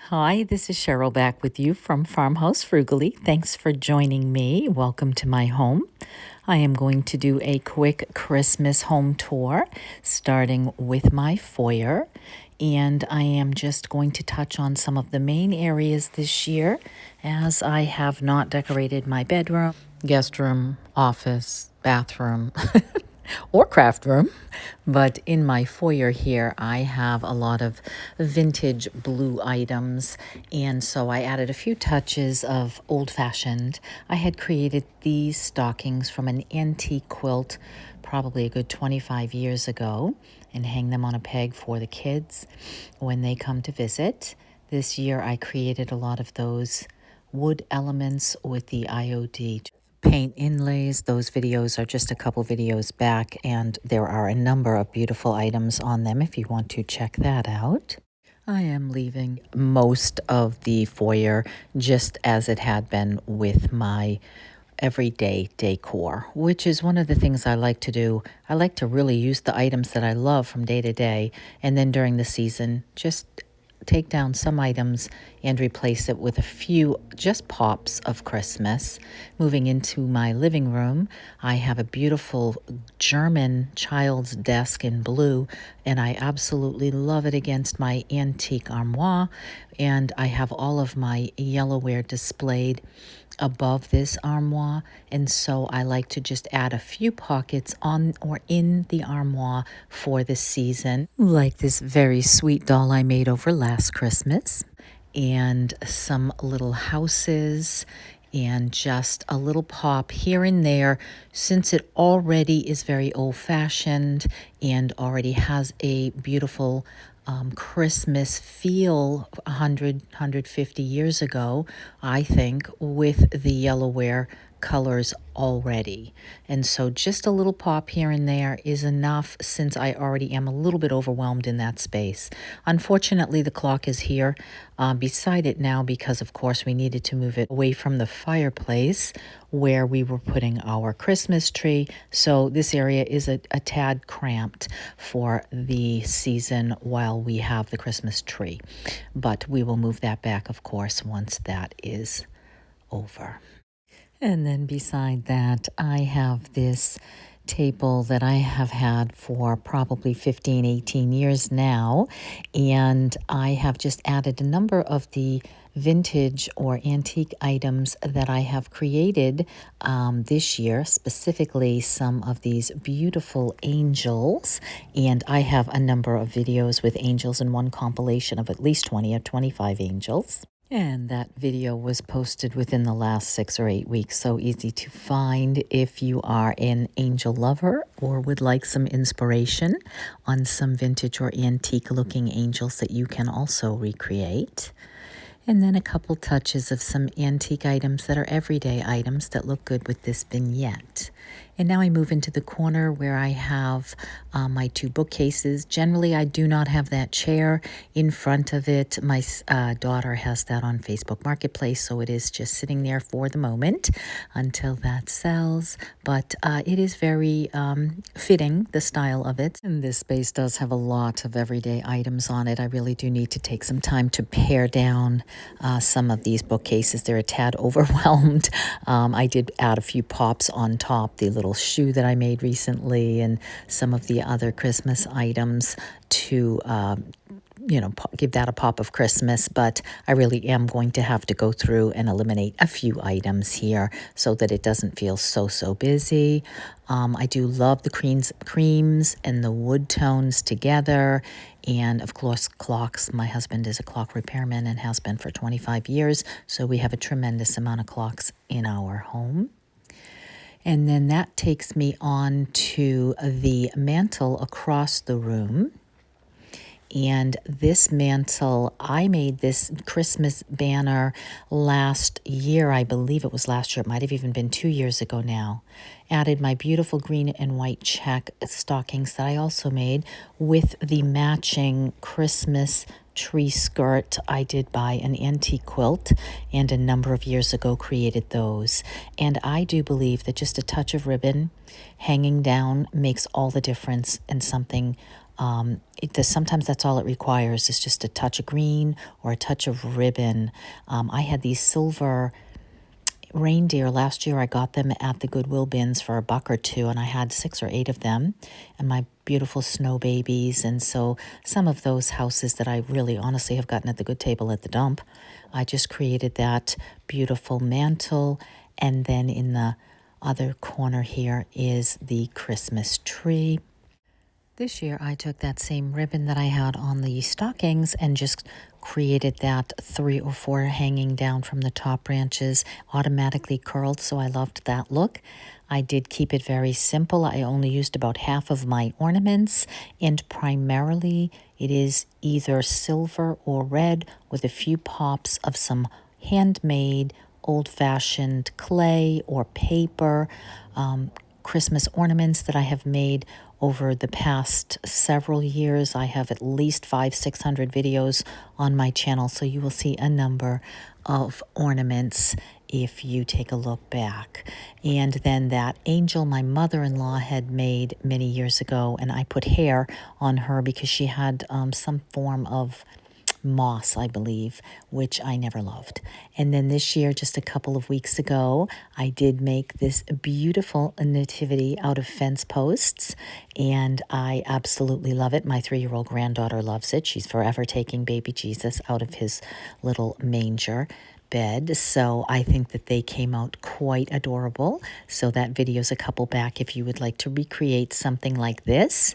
Hi, this is Cheryl back with you from Farmhouse Frugally. Thanks for joining me. Welcome to my home. I am going to do a quick Christmas home tour, starting with my foyer. And I am just going to touch on some of the main areas this year, as I have not decorated my bedroom, guest room, office, bathroom, or craft room. But in my foyer here, I have a lot of vintage blue items. And so I added a few touches of old fashioned. I had created these stockings from an antique quilt probably a good 25 years ago and hang them on a peg for the kids when they come to visit. This year I created a lot of those wood elements with the IOD paint inlays. Those videos are just a couple videos back, and there are a number of beautiful items on them if you want to check that out. I am leaving most of the foyer just as it had been with my everyday decor, which is one of the things I like to do. I like to really use the items that I love from day to day, and then during the season, just take down some items and replace it with a few just pops of Christmas. Moving into my living room, I have a beautiful German child's desk in blue, and I absolutely love it against my antique armoire. And I have all of my yellowware displayed above this armoire, and so I like to just add a few pockets on or in the armoire for the season, like this very sweet doll I made over last Christmas, and some little houses, and just a little pop here and there, since it already is very old-fashioned and already has a beautiful Christmas feel 150 years ago, I think, with the yellowware colors already. And so just a little pop here and there is enough, since I already am a little bit overwhelmed in that space. Unfortunately, the clock is here beside it now because, of course, we needed to move it away from the fireplace where we were putting our Christmas tree. So this area is a tad cramped for the season while we have the Christmas tree. But we will move that back, of course, once that is over. And then beside that, I have this table that I have had for probably 15, 18 years now. And I have just added a number of the vintage or antique items that I have created this year, specifically some of these beautiful angels. And I have a number of videos with angels in one compilation of at least 20 or 25 angels. And that video was posted within the last 6 or 8 weeks, so easy to find if you are an angel lover or would like some inspiration on some vintage or antique looking angels that you can also recreate. And then a couple touches of some antique items that are everyday items that look good with this vignette. And now I move into the corner where I have my 2 bookcases. Generally, I do not have that chair in front of it. My daughter has that on Facebook Marketplace, so it is just sitting there for the moment until that sells. But it is very fitting, the style of it. And this space does have a lot of everyday items on it. I really do need to take some time to pare down some of these bookcases. They're a tad overwhelmed. I did add a few pops on top, the little shoe that I made recently, and some of the other Christmas items to give that a pop of Christmas. But I really am going to have to go through and eliminate a few items here so that it doesn't feel so busy. I do love the creams and the wood tones together. And of course, clocks. My husband is a clock repairman and has been for 25 years. So we have a tremendous amount of clocks in our home. And then that takes me on to the mantle across the room. And this mantle, I made this Christmas banner last year. I believe it was last year. It might have even been 2 years ago now. Added my beautiful green and white check stockings that I also made with the matching Christmas tree skirt I did buy an antique quilt, and a number of years ago created those. And I do believe that just a touch of ribbon hanging down makes all the difference in something Sometimes that's all it requires is just a touch of green or a touch of ribbon. I had these silver reindeer last year. I got them at the Goodwill bins for $1 or $2, and I had 6 or 8 of them, and my beautiful snow babies. And so some of those houses that I really honestly have gotten at the good table at the dump, I just created that beautiful mantle. And then in the other corner here is the Christmas tree. This year I took that same ribbon that I had on the stockings and just created that 3 or 4 hanging down from the top branches, automatically curled, so I loved that look. I did keep it very simple. I only used about half of my ornaments, and primarily it is either silver or red with a few pops of some handmade old-fashioned clay or paper Christmas ornaments that I have made over the past several years. I have at least 500-600 videos on my channel, so you will see a number of ornaments if you take a look back. And then that angel my mother-in-law had made many years ago, and I put hair on her because she had some form of moss, I believe, which I never loved. And then this year, just a couple of weeks ago, I did make this beautiful nativity out of fence posts, and I absolutely love it. My 3-year-old granddaughter loves it. She's forever taking baby Jesus out of his little manger bed. So I think that they came out quite adorable. So that video's a couple back if you would like to recreate something like this.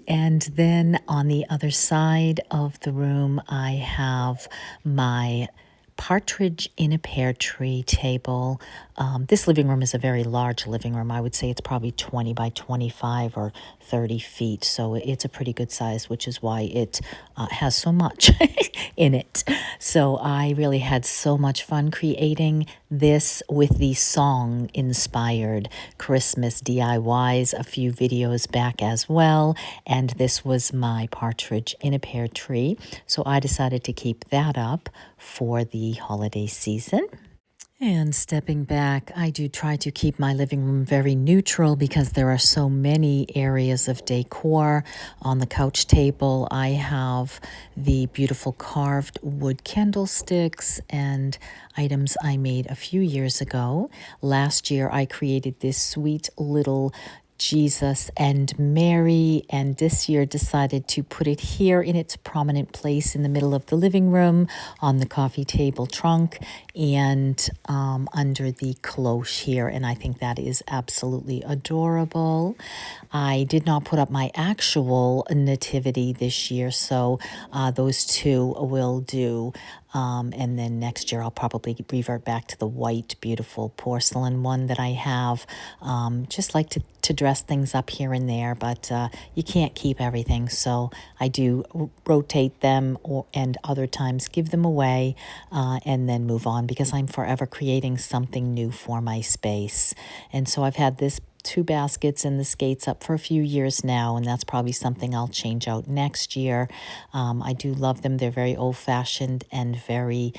And then on the other side of the room, I have my partridge in a pear tree table. This living room is a very large living room. I would say it's probably 20 by 25 or 30 feet. So it's a pretty good size, which is why it has so much in it. So I really had so much fun creating this with the song-inspired Christmas DIYs a few videos back as well. And this was my partridge in a pear tree. So I decided to keep that up for the holiday season. And stepping back, I do try to keep my living room very neutral because there are so many areas of decor. On the couch table, I have the beautiful carved wood candlesticks and items I made a few years ago. Last year, I created this sweet little Jesus and Mary, and this year decided to put it here in its prominent place in the middle of the living room on the coffee table trunk and under the cloche here, and I think that is absolutely adorable. I did not put up my actual nativity this year, so those two will do. And then next year I'll probably revert back to the white, beautiful porcelain one that I have. Just like to dress things up here and there, but you can't keep everything. So I do rotate them and other times give them away and then move on because I'm forever creating something new for my space. And so I've had this 2 baskets and the skates up for a few years now, and that's probably something I'll change out next year. I do love them. They're very old-fashioned and very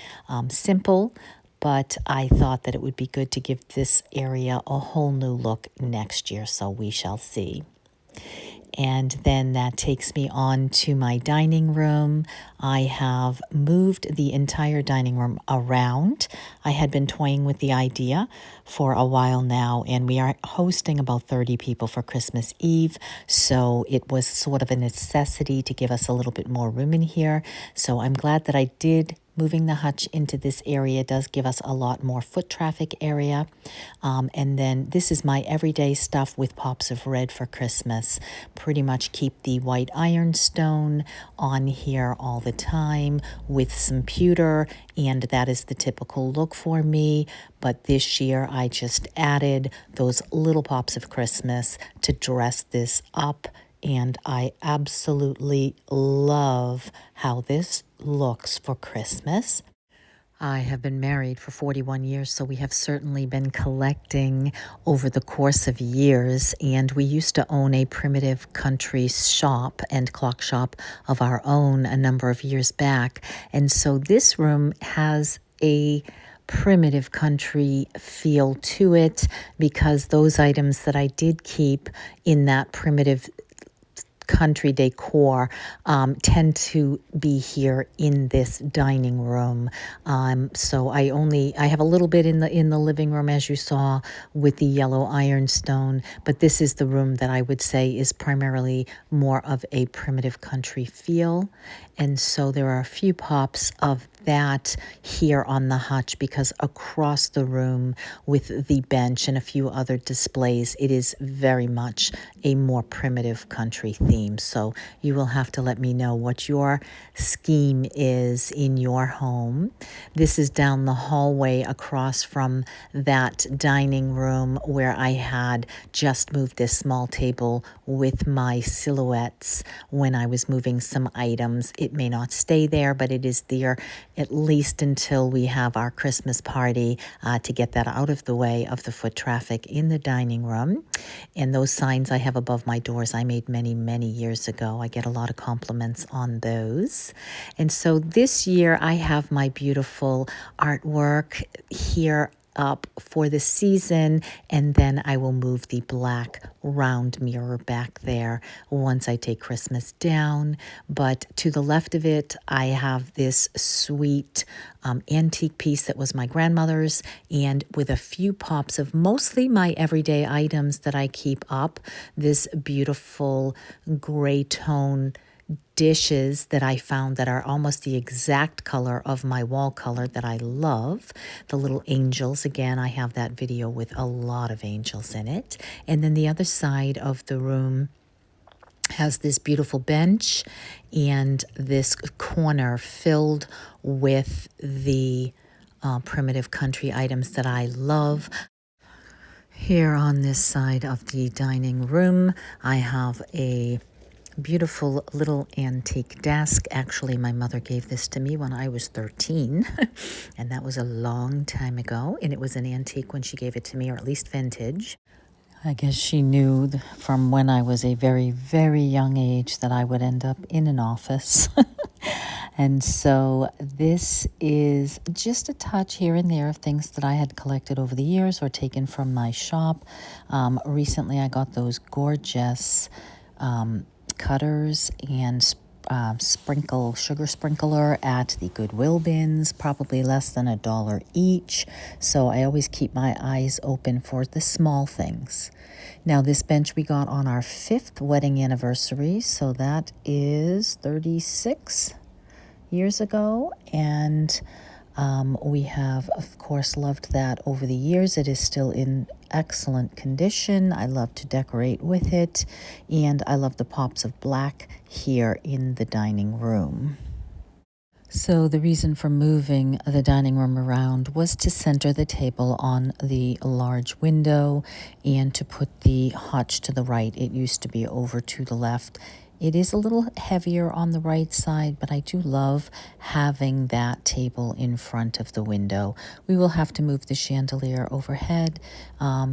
simple, but I thought that it would be good to give this area a whole new look next year, so we shall see. And then that takes me on to my dining room. I have moved the entire dining room around. I had been toying with the idea for a while now, and we are hosting about 30 people for Christmas Eve. So it was sort of a necessity to give us a little bit more room in here. So I'm glad that I did. Moving the hutch into this area does give us a lot more foot traffic area. And then this is my everyday stuff with pops of red for Christmas. Pretty much keep the white ironstone on here all the time with some pewter, and that is the typical look for me. But this year I just added those little pops of Christmas to dress this up, and I absolutely love how this looks for Christmas. I have been married for 41 years, so we have certainly been collecting over the course of years, and we used to own a primitive country shop and clock shop of our own a number of years back, and so this room has a primitive country feel to it because those items that I did keep in that primitive country decor tend to be here in this dining room. So I have a little bit in the living room, as you saw, with the yellow ironstone, but this is the room that I would say is primarily more of a primitive country feel. And so there are a few pops of that here on the hutch, because across the room with the bench and a few other displays, it is very much a more primitive country theme. So you will have to let me know what your scheme is in your home. This is down the hallway across from that dining room where I had just moved this small table with my silhouettes when I was moving some items. It may not stay there, but it is there at least until we have our Christmas party to get that out of the way of the foot traffic in the dining room. And those signs I have above my doors I made many, many years ago. I get a lot of compliments on those. And so this year I have my beautiful artwork here up for the season, and then I will move the black round mirror back there once I take Christmas down. But to the left of it, I have this sweet antique piece that was my grandmother's, and with a few pops of mostly my everyday items that I keep up, this beautiful gray tone dishes that I found that are almost the exact color of my wall color that I love. The little angels, again, I have that video with a lot of angels in it. And then the other side of the room has this beautiful bench and this corner filled with the primitive country items that I love. Here on this side of the dining room, I have a beautiful little antique desk. Actually, my mother gave this to me when I was 13, and that was a long time ago, and it was an antique when she gave it to me, or at least vintage. I guess she knew from when I was a very, very young age that I would end up in an office. And so this is just a touch here and there of things that I had collected over the years or taken from my shop. Recently, I got those gorgeous cutters and sugar sprinkler at the Goodwill bins, probably less than $1 each. So I always keep my eyes open for the small things. Now, this bench we got on our 5th wedding anniversary, so that is 36 years ago, and we have, of course, loved that over the years. It is still in excellent condition. I love to decorate with it, and I love the pops of black here in the dining room. So the reason for moving the dining room around was to center the table on the large window and to put the hutch to the right. It used to be over to the left. It is a little heavier on the right side, but I do love having that table in front of the window. We will have to move the chandelier overhead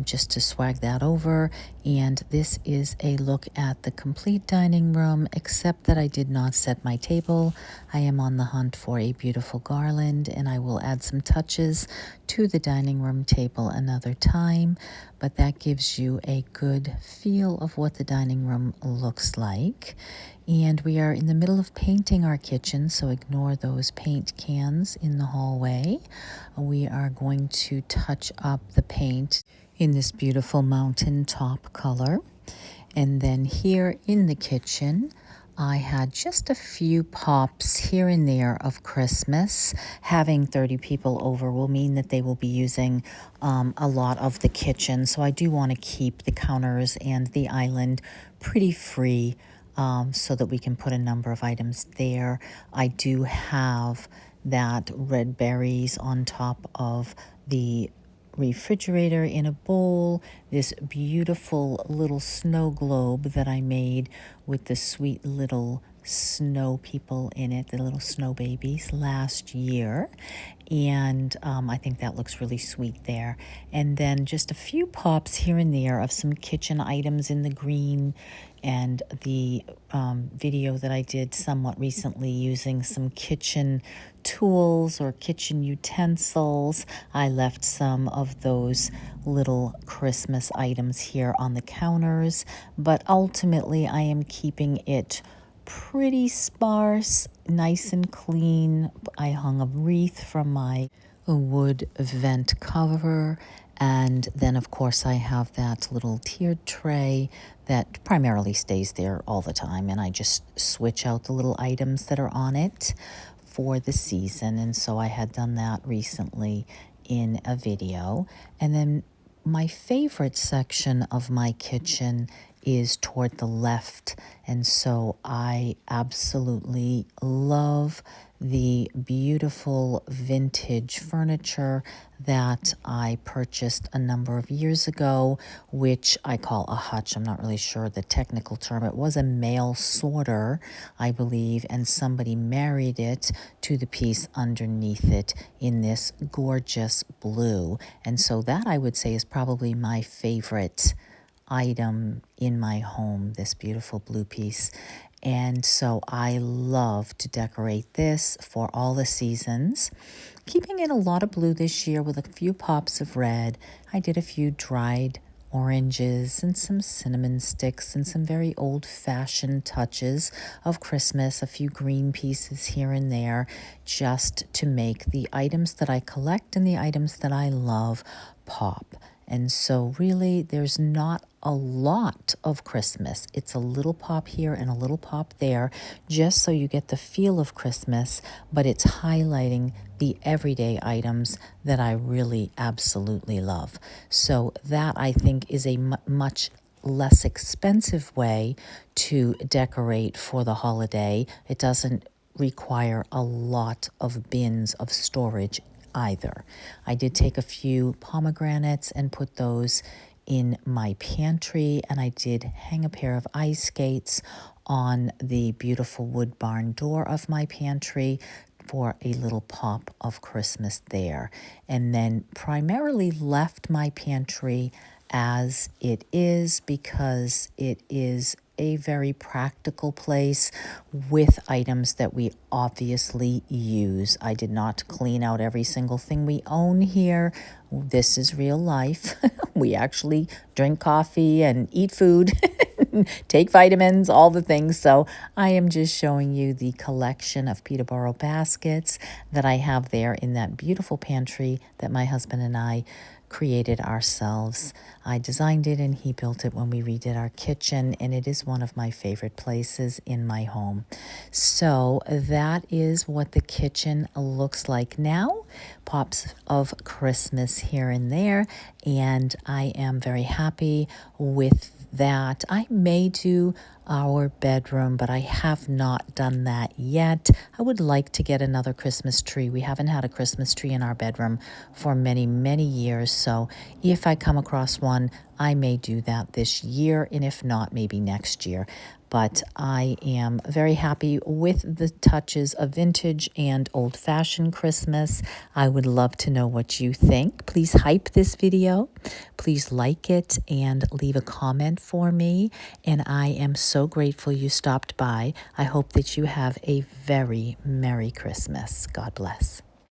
just to swag that over. And this is a look at the complete dining room, except that I did not set my table. I am on the hunt for a beautiful garland, and I will add some touches to the dining room table another time. But that gives you a good feel of what the dining room looks like. And we are in the middle of painting our kitchen, so ignore those paint cans in the hallway. We are going to touch up the paint in this beautiful mountaintop color. And then here in the kitchen, I had just a few pops here and there of Christmas. Having 30 people over will mean that they will be using a lot of the kitchen. So I do want to keep the counters and the island pretty free so that we can put a number of items there. I do have that red berries on top of the refrigerator in a bowl, this beautiful little snow globe that I made with the sweet little snow people in it, the little snow babies, last year. And I think that looks really sweet there. And then just a few pops here and there of some kitchen items in the green, and the video that I did somewhat recently using some kitchen tools or kitchen utensils. I left some of those little Christmas items here on the counters, but ultimately I am keeping it pretty sparse, nice and clean. I hung a wreath from my wood vent cover, and then of course I have that little tiered tray that primarily stays there all the time, and I just switch out the little items that are on it for the season. And so I had done that recently in a video. And then my favorite section of my kitchen is toward the left, and so I absolutely love the beautiful vintage furniture that I purchased a number of years ago, which I call a hutch. I'm not really sure the technical term. It was a mail sorter, I believe, and somebody married it to the piece underneath it in this gorgeous blue. And so that, I would say, is probably my favorite item in my home, this beautiful blue piece. And so I love to decorate this for all the seasons, keeping it a lot of blue this year with a few pops of red. I did a few dried oranges and some cinnamon sticks and some very old-fashioned touches of Christmas, a few green pieces here and there, just to make the items that I collect and the items that I love pop. And so really, there's not a lot of Christmas. It's a little pop here and a little pop there, just so you get the feel of Christmas, but it's highlighting the everyday items that I really absolutely love. So that, I think, is a much less expensive way to decorate for the holiday. It doesn't require a lot of bins of storage either. I did take a few pomegranates and put those in my pantry, and I did hang a pair of ice skates on the beautiful wood barn door of my pantry for a little pop of Christmas there. And then primarily left my pantry as it is because it is a very practical place with items that we obviously use. I did not clean out every single thing we own here. This is real life. We actually drink coffee and eat food, take vitamins, all the things. So I am just showing you the collection of Peterborough baskets that I have there in that beautiful pantry that my husband and I created ourselves. I designed it and he built it when we redid our kitchen, and it is one of my favorite places in my home. So that is what the kitchen looks like now. Pops of Christmas here and there, and I am very happy with that. I may do our bedroom, but I have not done that yet. I would like to get another Christmas tree. We haven't had a Christmas tree in our bedroom for many, many years. So if I come across one, I may do that this year, and if not, maybe next year. But I am very happy with the touches of vintage and old-fashioned Christmas. I would love to know what you think. Please hype this video. Please like it and leave a comment for me. And I am so grateful you stopped by. I hope that you have a very Merry Christmas. God bless.